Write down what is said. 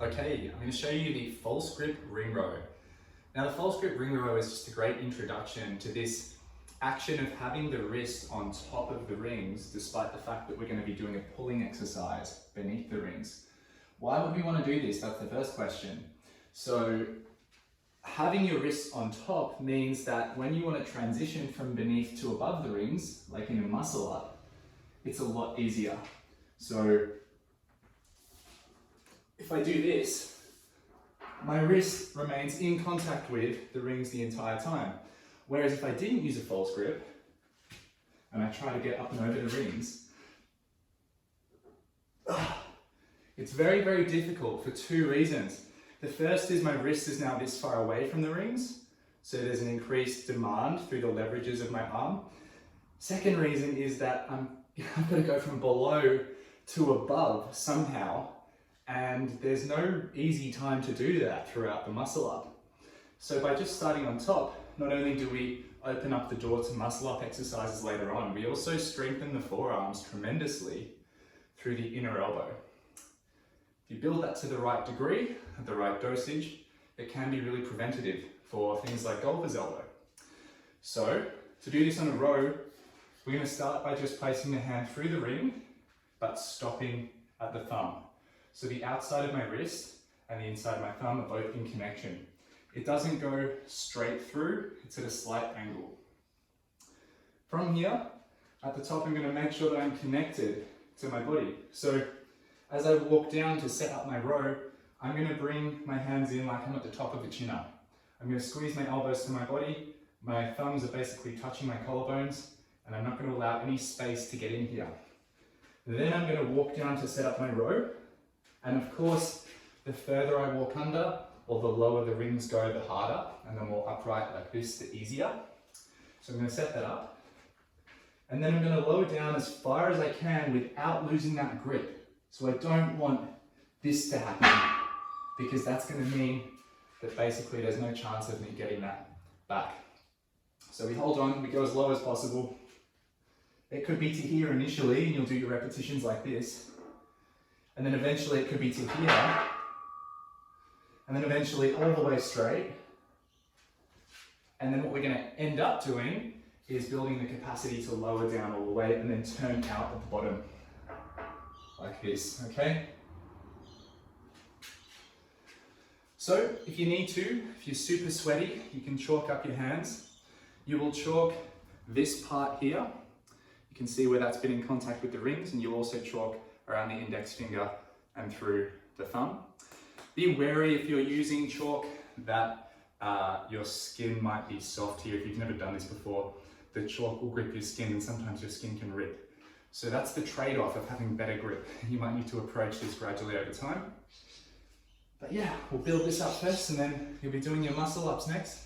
Okay, I'm going to show you the false grip ring row. Now the false grip ring row is just a great introduction to this action of having the wrist on top of the rings, despite the fact that we're going to be doing a pulling exercise beneath the rings. Why would we want to do this? That's the first question. So having your wrist on top means that when you want to transition from beneath to above the rings, like in a muscle up, it's a lot easier. So if I do this, my wrist remains in contact with the rings the entire time. Whereas if I didn't use a false grip, and I try to get up and over the rings, it's very, very difficult for two reasons. The first is my wrist is now this far away from the rings, so there's an increased demand through the leverages of my arm. Second reason is that I've got to go from below to above somehow, and there's no easy time to do that throughout the muscle up. So by just starting on top, not only do we open up the door to muscle up exercises later on, we also strengthen the forearms tremendously through the inner elbow. If you build that to the right degree, at the right dosage, it can be really preventative for things like golfer's elbow. So to do this on a row, we're going to start by just placing the hand through the ring, but stopping at the thumb. So the outside of my wrist and the inside of my thumb are both in connection. It doesn't go straight through, it's at a slight angle. From here, at the top, I'm going to make sure that I'm connected to my body. So as I walk down to set up my row, I'm going to bring my hands in like I'm at the top of the chin up. I'm going to squeeze my elbows to my body, my thumbs are basically touching my collarbones, and I'm not going to allow any space to get in here. Then I'm going to walk down to set up my row. And of course, the further I walk under, or the lower the rings go, the harder, and the more upright like this, the easier. So I'm going to set that up. And then I'm going to lower down as far as I can without losing that grip. So I don't want this to happen, because that's going to mean that basically there's no chance of me getting that back. So we hold on, we go as low as possible. It could be to here initially, and you'll do your repetitions like this. And then eventually it could be to here, and then eventually all the way straight. And then what we're going to end up doing is building the capacity to lower down all the way and then turn out at the bottom, like this, okay? So if you need to, if you're super sweaty, you can chalk up your hands. You will chalk this part here. You can see where that's been in contact with the rings, and you'll also chalk around the index finger and through the thumb. Be wary if you're using chalk that your skin might be soft here. If you've never done this before, the chalk will grip your skin and sometimes your skin can rip. So that's the trade-off of having better grip. You might need to approach this gradually over time. But yeah, we'll build this up first and then you'll be doing your muscle ups next.